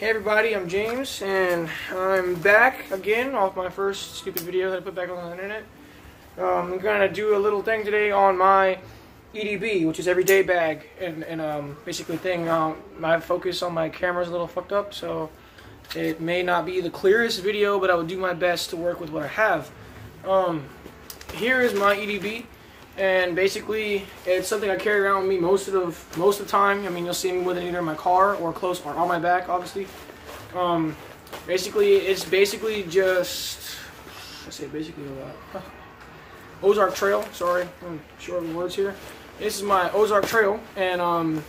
Hey everybody, I'm James, and I'm back again off my first stupid video that I put back on the internet. I'm gonna do a little thing today on my E.D.B, which is everyday bag, and basically thing. My focus on my camera is a little fucked up, so it may not be the clearest video, but I will do my best to work with what I have. Here is my E.D.B. And basically, it's something I carry around with me most of the time. I mean, you'll see me with it either in my car or close or on my back, obviously. It's basically just Ozark Trail. Sorry, I'm short of words here. This is my Ozark Trail, and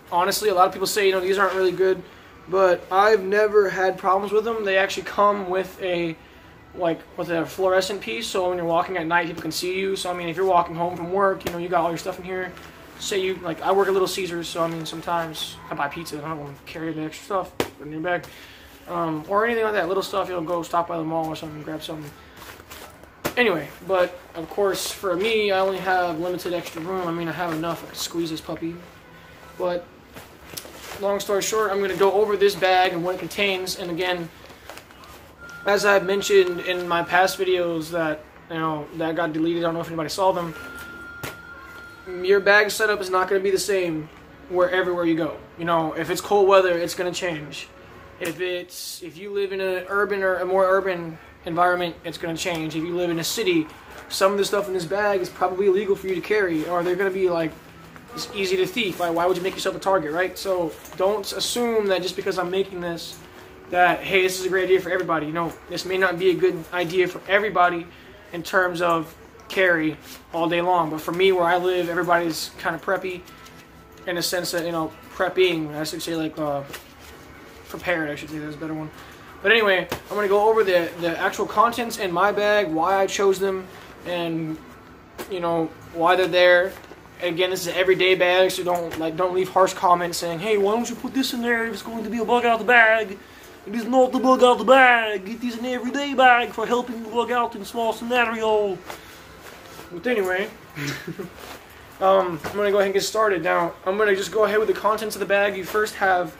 honestly, a lot of people say these aren't really good, but I've never had problems with them. They actually come with a fluorescent piece, so when you're walking at night, people can see you. So I mean, if you're walking home from work, you got all your stuff in here. Say I work at Little Caesars, so I mean, sometimes I buy pizza. I don't want to carry the extra stuff, put it in your bag, or anything like that. Little stuff, go stop by the mall or something, grab something. Anyway, but of course, for me, I only have limited extra room. I mean, I have enough. I can squeeze this puppy. But long story short, I'm going to go over this bag and what it contains, and again, as I've mentioned in my past videos that that got deleted, I don't know if anybody saw them. Your bag setup is not going to be the same everywhere you go. If it's cold weather, it's going to change. If you live in an urban or a more urban environment, it's going to change. If you live in a city, some of the stuff in this bag is probably illegal for you to carry, or they're going to be it's easy to thief. Why would you make yourself a target, right? So don't assume that just because I'm making this that, hey, this is a great idea for everybody. This may not be a good idea for everybody in terms of carry all day long. But for me, where I live, everybody's kind of preppy in the sense that, prepping, I should say, prepared, I should say, that's a better one. But anyway, I'm going to go over the actual contents in my bag, why I chose them, and, why they're there. Again, this is an everyday bag, so don't leave harsh comments saying, hey, why don't you put this in there if it's going to be a bug out of the bag? It is not the bug out of the bag. It is an everyday bag for helping you bug out in small scenario. But anyway, I'm going to go ahead and get started. Now, I'm going to just go ahead with the contents of the bag. You first have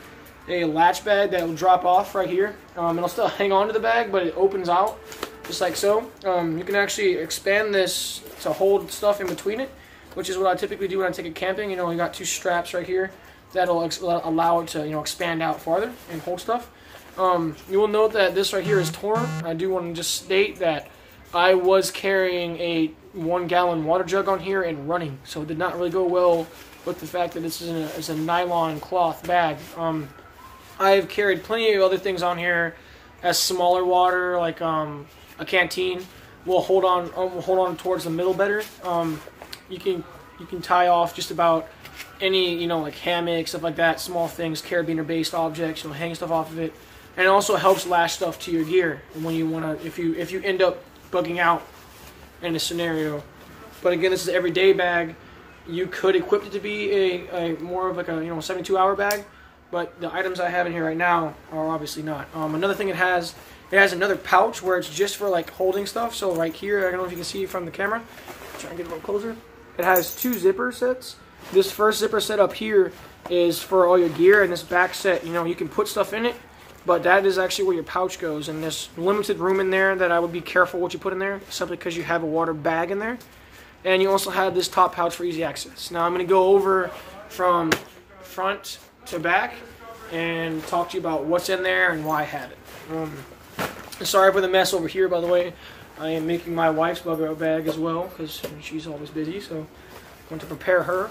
a latch bag that will drop off right here. It'll still hang on to the bag, but it opens out just like so. You can actually expand this to hold stuff in between it, which is what I typically do when I take it camping. You got two straps right here that'll allow it to expand out farther and hold stuff. You will note that this right here is torn. I do want to just state that I was carrying a 1-gallon water jug on here and running, so it did not really go well with the fact that this is a nylon cloth bag. I've carried plenty of other things on here as smaller water, like a canteen. Will hold on towards the middle better. You can tie off just about any like hammock, stuff like that, small things, carabiner based objects. Hang stuff off of it. And it also helps lash stuff to your gear when you want to, if you end up bugging out in a scenario. But again, this is an everyday bag. You could equip it to be a more of a 72-hour bag, but the items I have in here right now are obviously not. Another thing it has another pouch where it's just for holding stuff. So right here, I don't know if you can see from the camera. Try and get a little closer. It has two zipper sets. This first zipper set up here is for all your gear, and this back set, you can put stuff in it. But that is actually where your pouch goes, and there's limited room in there that I would be careful what you put in there, simply because you have a water bag in there. And you also have this top pouch for easy access. Now I'm going to go over from front to back and talk to you about what's in there and why I had it. Sorry for the mess over here, by the way. I am making my wife's bug out bag as well, because she's always busy, so I want to prepare her.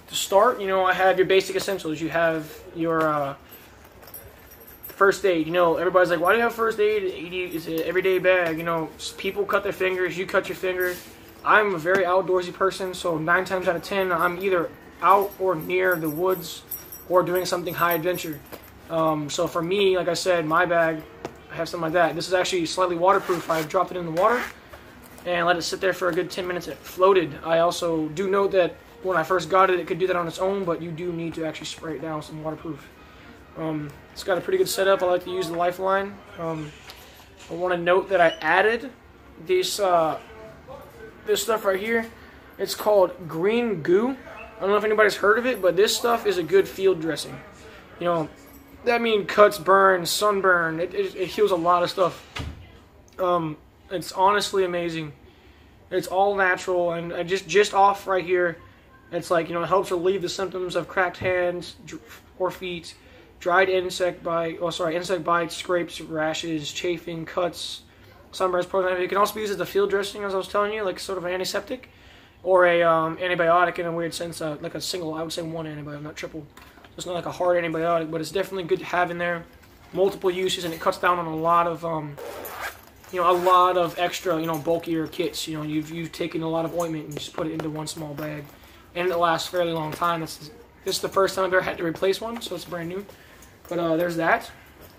To start, I have your basic essentials. You have your first aid. Everybody's like, why do you have first aid? It's an everyday bag. People cut their fingers. You cut your finger. I'm a very outdoorsy person, so 9 times out of 10, I'm either out or near the woods or doing something high adventure. So for me, like I said, my bag, I have something like that. This is actually slightly waterproof. I dropped it in the water and let it sit there for a good 10 minutes. It floated. I also do note that when I first got it, it could do that on its own, but you do need to actually spray it down with some waterproof. It's got a pretty good setup. I like to use the Lifeline. I want to note that I added this stuff right here. It's called green goo. I don't know if anybody's heard of it, but this stuff is a good field dressing. You know, that means cuts, burns, sunburn. It heals a lot of stuff. It's honestly amazing. It's all natural, and just off right here, it's like, you know, it helps relieve the symptoms of cracked hands or feet, dried insect bites, scrapes, rashes, chafing, cuts, sunburns, poison. It can also be used as a field dressing, as I was telling you, like sort of an antiseptic, or a antibiotic in a weird sense, like a single, I would say one antibiotic, not triple. So it's not like a hard antibiotic, but it's definitely good to have in there. Multiple uses, and it cuts down on a lot of you know, a lot of extra, you know, bulkier kits. You know, you've taken a lot of ointment and just put it into one small bag, and it lasts a fairly long time. This is the first time I've ever had to replace one, so it's brand new. But there's that,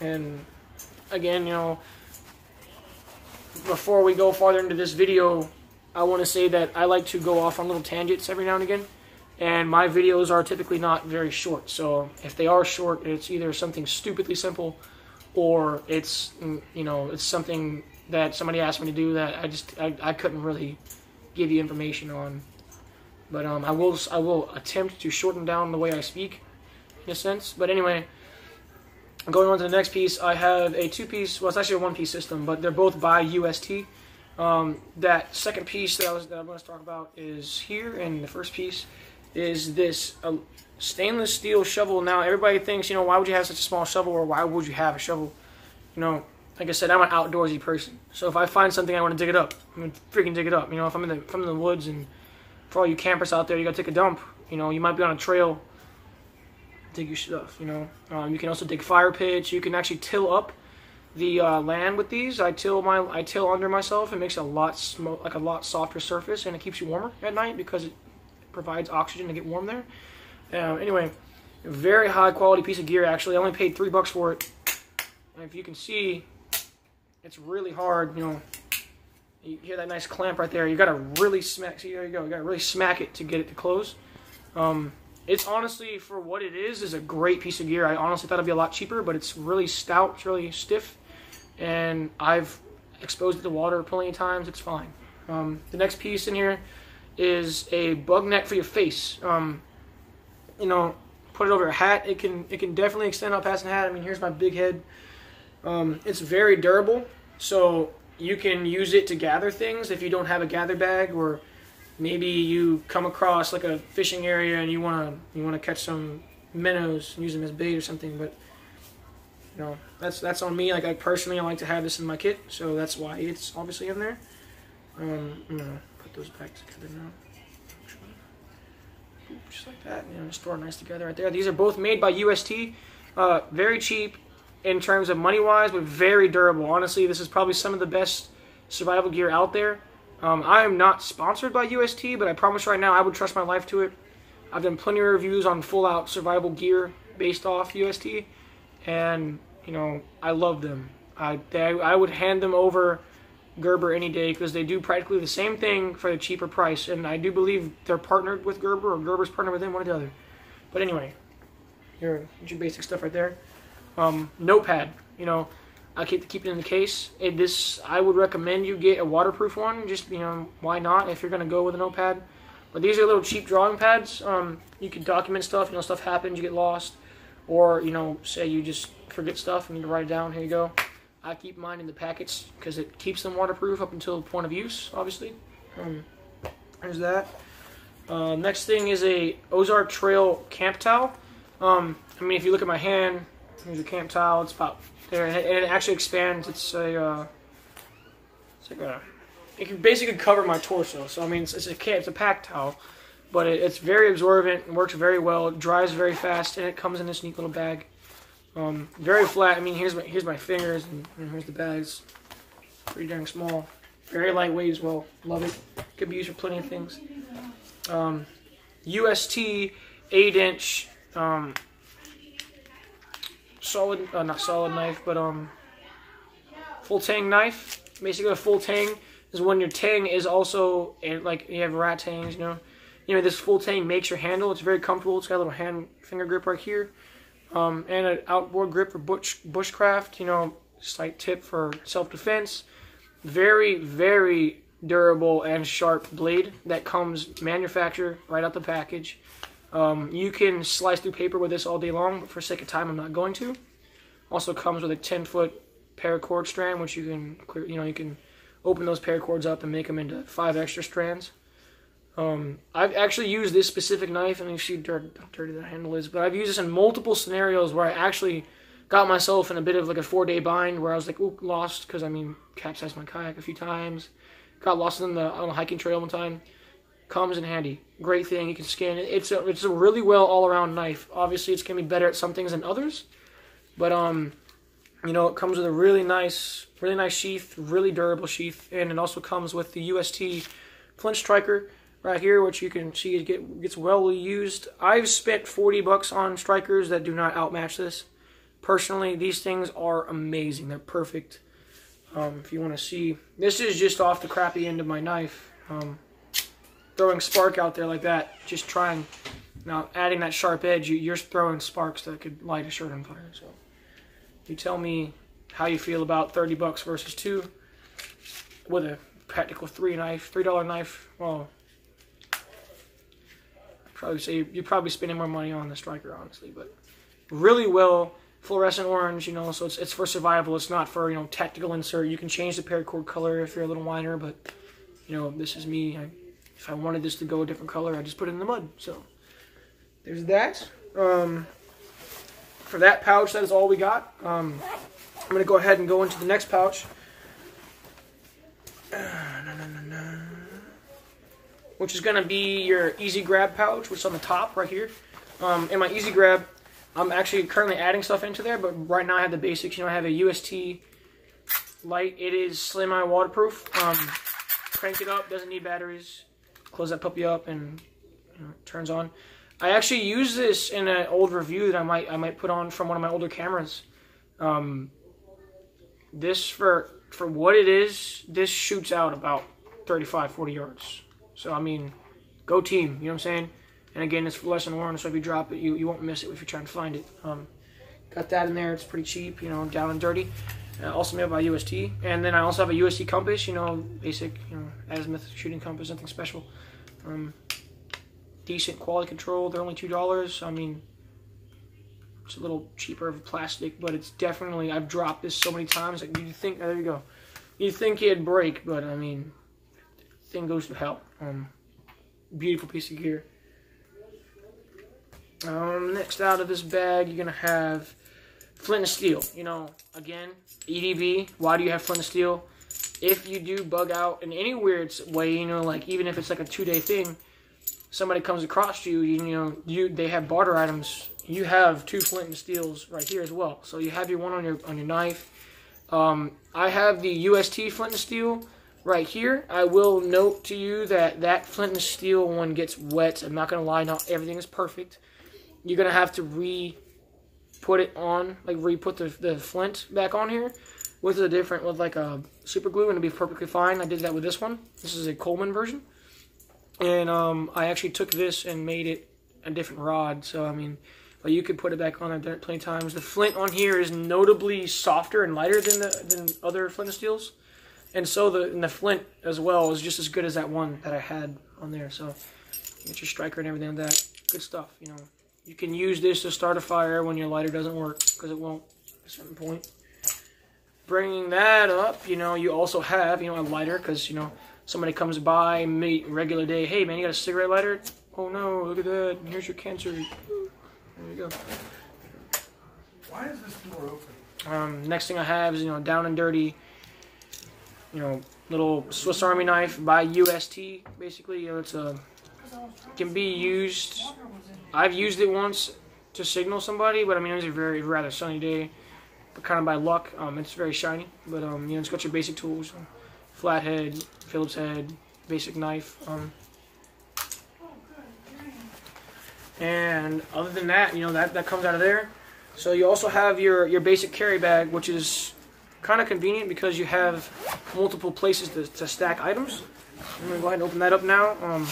and again, you know, before we go farther into this video, I want to say that I like to go off on little tangents every now and again, and my videos are typically not very short. So if they are short, it's either something stupidly simple, or it's, you know, it's something that somebody asked me to do that I couldn't really give you information on. But I will attempt to shorten down the way I speak, in a sense. But anyway, going on to the next piece, I have a two-piece. Well, it's actually a one-piece system, but they're both by UST. That second piece that I'm going to talk about is here, and the first piece is this stainless steel shovel. Now, everybody thinks, you know, why would you have such a small shovel, or why would you have a shovel? You know, like I said, I'm an outdoorsy person, so if I find something I want to dig it up, I'm gonna freaking dig it up. You know, if I'm in the woods, and for all you campers out there, you gotta take a dump. You know, you might be on a trail, dig your stuff. You know, you can also dig fire pits. You can actually till up the land with these. I till under myself. It makes a lot softer surface, and it keeps you warmer at night because it provides oxygen to get warm there. Anyway, very high quality piece of gear. Actually, I only paid $3 for it. And if you can see, it's really hard. You know, you hear that nice clamp right there. You gotta really smack. See, there you go. You gotta really smack it to get it to close. It's honestly, for what it is a great piece of gear. I honestly thought it'd be a lot cheaper, but it's really stout. It's really stiff, and I've exposed it to water plenty of times. It's fine. The next piece in here is a bug net for your face. You know, put it over a hat. It can definitely extend out past the hat. I mean, here's my big head. It's very durable, so you can use it to gather things if you don't have a gather bag, or maybe you come across like a fishing area and you wanna catch some minnows and use them as bait or something. But you know, that's on me. Like, I personally like to have this in my kit, so that's why it's obviously in there. I'm gonna put those back together now. Just like that, you know, store nice together right there. These are both made by UST. Very cheap in terms of money-wise, but very durable. Honestly, this is probably some of the best survival gear out there. I am not sponsored by UST, but I promise right now I would trust my life to it. I've done plenty of reviews on full-out survival gear based off UST, and you know, I love them. I would hand them over Gerber any day, because they do practically the same thing for a cheaper price, and I do believe they're partnered with Gerber, or Gerber's partnered with them, one or the other. But anyway, here's your basic stuff right there. Notepad, you know, I keep it in the case. I would recommend you get a waterproof one. Just, you know, why not if you're gonna go with a notepad? But these are little cheap drawing pads. You can document stuff. You know, stuff happens, you get lost, or you know, say you just forget stuff and you can write it down. Here you go. I keep mine in the packets because it keeps them waterproof up until the point of use, obviously. There's that. Next thing is a Ozark Trail camp towel. I mean, if you look at my hand, here's a camp towel. It's about there, and it actually expands. It's like it can basically cover my torso. So I mean, it's a pack towel, but it's very absorbent and works very well. It dries very fast, and it comes in this neat little bag. Very flat. I mean, here's my fingers, and here's the bags. Pretty dang small. Very lightweight as well. Love it. Could be used for plenty of things. UST 8-inch solid, not solid knife, but full tang knife. Basically, a full tang is when your tang is also like you have rat tangs. You know, this full tang makes your handle. It's very comfortable. It's got a little finger grip right here. And an outboard grip for bushcraft, you know, slight tip for self-defense. Very, very durable and sharp blade that comes manufactured right out the package. You can slice through paper with this all day long, but for sake of time, I'm not going to. Also comes with a 10-foot paracord strand, which you can clear. You can open those paracords up and make them into 5 extra strands. I've actually used this specific knife, and you see how dirty the handle is, but I've used this in multiple scenarios where I actually got myself in a bit of like a 4-day bind where I was like, ooh, lost, because I mean, capsized my kayak a few times, got lost on a hiking trail one time. Comes in handy. Great thing, you can scan it. It's a really well all-around knife. Obviously, it's gonna be better at some things than others, but it comes with a really nice sheath, really durable sheath, and it also comes with the UST flint striker right here, which you can see it gets well used. I've spent $40 on strikers that do not outmatch this. Personally, these things are amazing. They're perfect. If you want to see, this is just off the crappy end of my knife. Throwing spark out there like that, just trying. Now, adding that sharp edge, you're throwing sparks that could light a shirt on fire. So, you tell me how you feel about $30 versus $2 with a practical $3 knife. Well, probably say you're probably spending more money on the striker, honestly, but really well fluorescent orange, so it's for survival. It's not for tactical insert. You can change the paracord color if you're a little whiner, but this is me. If I wanted this to go a different color, I just put it in the mud. So there's that. For that pouch, that is all we got. I'm gonna go ahead and go into the next pouch. Which is going to be your Easy Grab pouch, which is on the top right here. In my Easy Grab, I'm actually currently adding stuff into there, but right now I have the basics. I have a UST light. It is semi waterproof. Crank it up, doesn't need batteries. Close that puppy up and it turns on. I actually used this in an old review that I might put on from one of my older cameras. This for what it is, this shoots out about 35-40 yards. So, I mean, go team, you know what I'm saying? And again, it's fluorescent orange, so if you drop it, you won't miss it if you're trying to find it. Got that in there, it's pretty cheap, down and dirty. Also made by UST. And then I also have a UST compass, basic, azimuth shooting compass, nothing special. Decent quality control, they're only $2. I mean, it's a little cheaper of plastic, but it's definitely, I've dropped this so many times, like, you think, there you go. You'd think it'd break, but I mean, thing goes to hell. Beautiful piece of gear. Next out of this bag, you're gonna have flint and steel. Again, E.D.B. Why do you have flint and steel? If you do bug out in any weird way, like even if it's like a 2-day thing, somebody comes across you, they have barter items. You have 2 flint and steels right here as well. So you have your one on your knife. I have the UST flint and steel right here. I will note to you that flint and steel one gets wet. I'm not gonna lie, not everything is perfect. You're gonna have to re-put it on, like re-put the flint back on here with like a super glue, and it'll be perfectly fine. I did that with this one. This is a Coleman version, and I actually took this and made it a different rod. So I mean, but you could put it back on. I've done it plenty of times. The flint on here is notably softer and lighter than other flint and steels. And so the flint as well is just as good as that one that I had on there. So get your striker and everything like that. Good stuff, You can use this to start a fire when your lighter doesn't work, because it won't at a certain point. Bringing that up, you also have, a lighter, because, somebody comes by, meet regular day, hey man, you got a cigarette lighter? Oh no, look at that, here's your cancer. There you go. Why is this door open? Next thing I have is, down and dirty, little Swiss Army knife by UST. Basically, can be used. I've used it once to signal somebody, but I mean it was a rather sunny day, but kind of by luck. It's very shiny, but it's got your basic tools: flathead, Phillips head, basic knife. And other than that, that comes out of there. So you also have your basic carry bag, which is kind of convenient because you have multiple places to stack items. I'm going to go ahead and open that up now.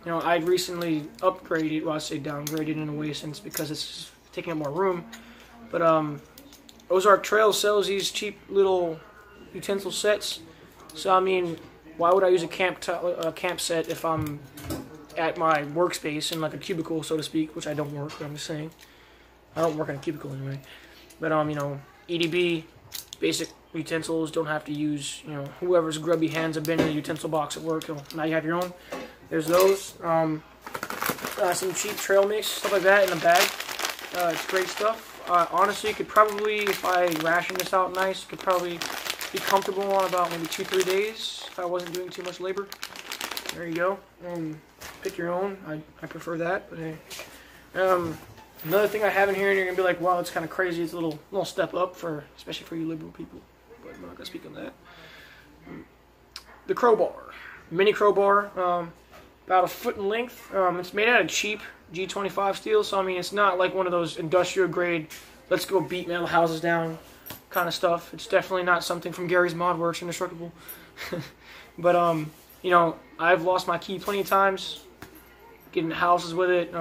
I recently upgraded, well I say downgraded in a way since because it's taking up more room. But Ozark Trail sells these cheap little utensil sets. So I mean, why would I use a camp set if I'm at my workspace in like a cubicle, so to speak, which I don't work, but I'm just saying. I don't work in a cubicle anyway. But, you know, E.D.B, basic utensils, don't have to use, you know, whoever's grubby hands have been in the utensil box at work. Now you have your own. There's those. Some cheap trail mix, stuff like that in a bag. It's great stuff. Honestly, could probably, if I ration this out nice, could probably be comfortable on about maybe 2-3 days if I wasn't doing too much labor. There you go. Pick your own. I prefer that. But hey. Another thing I have in here, and you're gonna be like, wow, it's kind of crazy. It's a little step up for, especially for you liberal people. But I'm not gonna speak on that. The crowbar, mini crowbar, about 1 foot in length. It's made out of cheap G25 steel, so I mean, it's not like one of those industrial grade, let's go beat metal houses down kind of stuff. It's definitely not something from Gary's Mod Works Indestructible. But you know, I've lost my key plenty of times getting houses with it.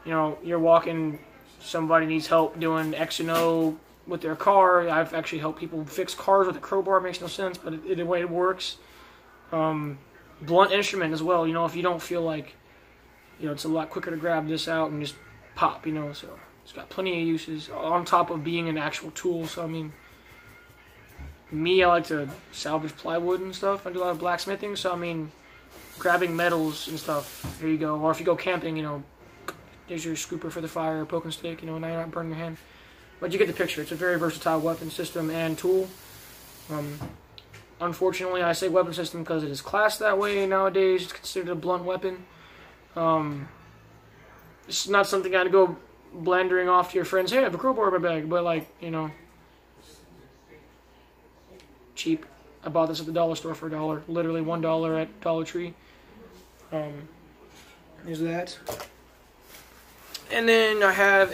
You know, you're walking, somebody needs help doing X and O with their car. I've actually helped people fix cars with a crowbar. It makes no sense, but the way it works. Blunt instrument as well. You know, if you don't feel like, you know, it's a lot quicker to grab this out and just pop, you know. So it's got plenty of uses on top of being an actual tool. So I mean, me, I like to salvage plywood and stuff. I do a lot of blacksmithing. So I mean, grabbing metals and stuff. Here you go. Or if you go camping, you know, there's your scooper for the fire, poking stick, you know, now you're not burning your hand. But you get the picture. It's a very versatile weapon system and tool. Unfortunately, I say weapon system because it is classed that way nowadays. It's considered a blunt weapon. It's not something I'd go blandering off to your friends, hey, I have a crowbar in my bag. But, like, you know, cheap. I bought this at the dollar store for $1. Literally $1 at Dollar Tree. There's that. And then I have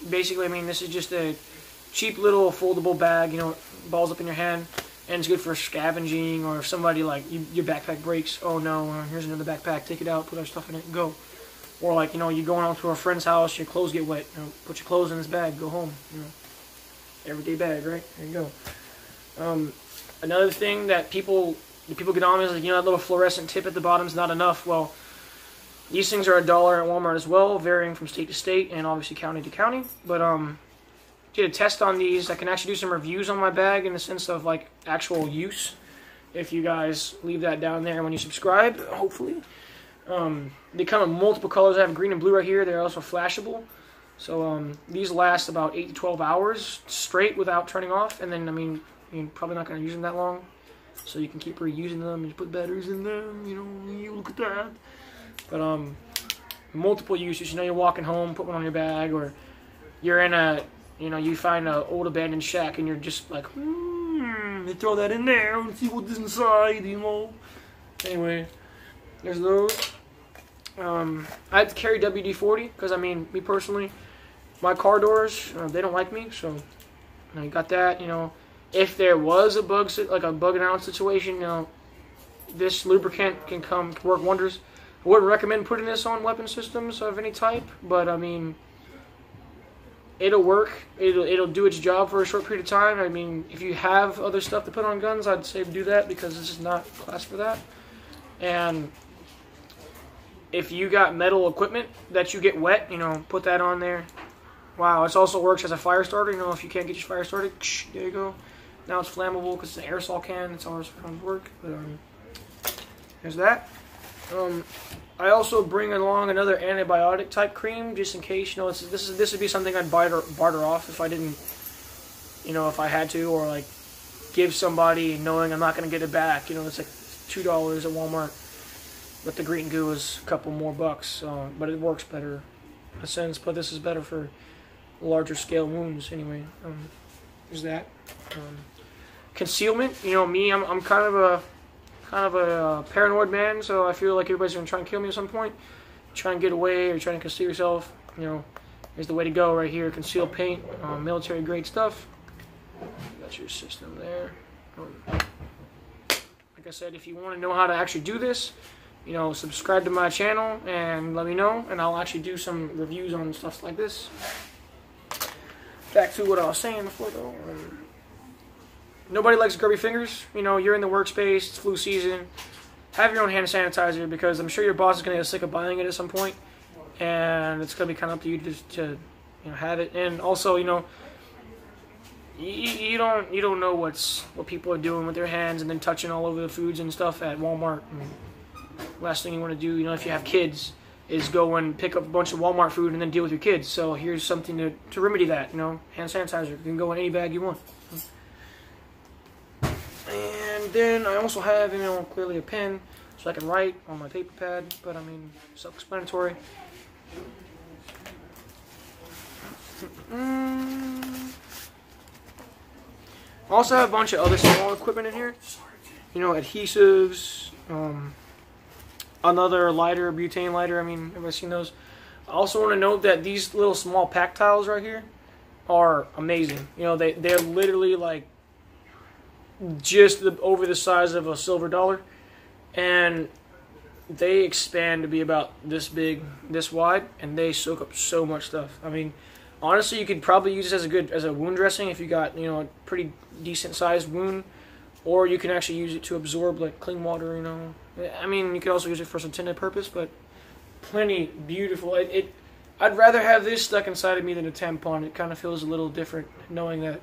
basically, I mean, this is just a cheap little foldable bag, you know, balls up in your hand, and it's good for scavenging, or if somebody, like, your backpack breaks, oh no, here's another backpack, take it out, put our stuff in it, and go. Or, like, you know, you're going out to a friend's house, your clothes get wet, you know, put your clothes in this bag, go home, you know, everyday bag, right? There you go. Another thing that people get on is, like, you know, that little fluorescent tip at the bottom is not enough. Well, these things are $1 at Walmart as well, varying from state to state and obviously county to county. But did a test on these. I can actually do some reviews on my bag in the sense of like actual use. If you guys leave that down there when you subscribe, hopefully. They come in multiple colors. I have green and blue right here. They're also flashable. So these last about 8 to 12 hours straight without turning off. And then, I mean, you're probably not going to use them that long. So you can keep reusing them and you put batteries in them. You know, you look at that. But multiple uses. You know, you're walking home, put one on your bag, or you're in a, you know, you find an old abandoned shack and you're just like, you throw that in there and see what's inside, you know. Anyway, there's those. I have to carry WD-40 because, I mean, me personally, my car doors, they don't like me. So, you know, you got that. You know, if there was a bug, like a bug and out situation, you know, this lubricant can work wonders. I wouldn't recommend putting this on weapon systems of any type, but I mean, it'll work. It'll do its job for a short period of time. I mean, if you have other stuff to put on guns, I'd say do that because this is not classed for that. And if you got metal equipment that you get wet, you know, put that on there. Wow, it also works as a fire starter. You know, if you can't get your fire started, there you go. Now it's flammable because it's an aerosol can. It's always going to work. But there's that. I also bring along another antibiotic type cream just in case. You know, this would be something I'd barter off if I didn't, you know, if I had to, or like give somebody knowing I'm not going to get it back. You know, it's like $2 at Walmart, but the green goo is a couple more bucks. But it works better in a sense. But this is better for larger scale wounds anyway. There's that. Concealment. You know, me, I'm kind of a paranoid man, so I feel like everybody's going to try and kill me at some point. Try and get away or try and conceal yourself. You know, here's the way to go right here. Concealed paint, military grade stuff. That's your system there. Like I said, if you want to know how to actually do this, you know, subscribe to my channel and let me know, and I'll actually do some reviews on stuff like this. Back to what I was saying before, though. Nobody likes grubby fingers. You know, you're in the workspace, it's flu season. have your own hand sanitizer, because I'm sure your boss is going to get sick of buying it at some point, and it's going to be kind of up to you to have it. And also, you don't know what people are doing with their hands and then touching all over the foods and stuff at Walmart. Last thing you want to do, if you have kids, is go and pick up a bunch of Walmart food and then deal with your kids. So here's something to remedy that. Hand sanitizer. You can go in any bag you want. And then I also have, clearly a pen so I can write on my paper pad. But I mean, self-explanatory. I also have a bunch of other small equipment in here. Adhesives, another lighter, butane lighter. I mean, everybody's seen those. I also want to note that these little small pack tiles right here are amazing. They're literally like just over the size of a silver dollar, and they expand to be about this big, this wide, and they soak up so much stuff. I mean, honestly, you could probably use this as a wound dressing if you got a pretty decent sized wound, or you can actually use it to absorb like clean water. I mean, you could also use it for some intended purpose, but plenty beautiful. I'd rather have this stuck inside of me than a tampon. It kind of feels a little different knowing that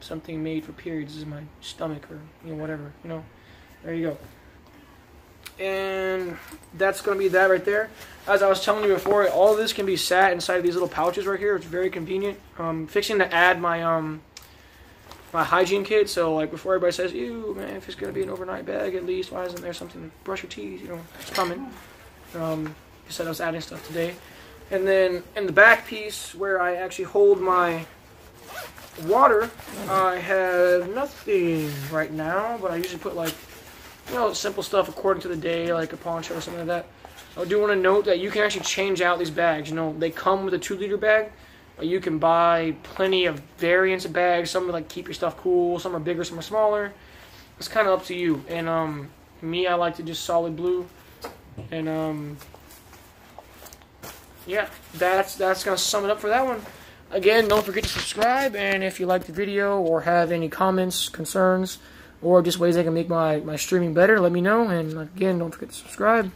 something made for periods is in my stomach, or whatever. There you go. And that's going to be that right there. As I was telling you before, all of this can be sat inside of these little pouches right here. It's very convenient. Fixing to add my my hygiene kit, so like before everybody says, ew man, if it's going to be an overnight bag at least, why isn't there something to brush your teeth? It's coming. I said I was adding stuff today. And then in the back piece where I actually hold my water, I have nothing right now, but I usually put like simple stuff according to the day, like a poncho or something like that. I do want to note that you can actually change out these bags. They come with a 2-liter bag. You can buy plenty of variants of bags. Some are like keep your stuff cool. Some are bigger, some are smaller. It's kind of up to you. And me, I like to just solid blue. And yeah, that's gonna sum it up for that one. Again, don't forget to subscribe. And if you like the video or have any comments, concerns, or just ways I can make my streaming better, let me know. And again, don't forget to subscribe.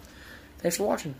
Thanks for watching.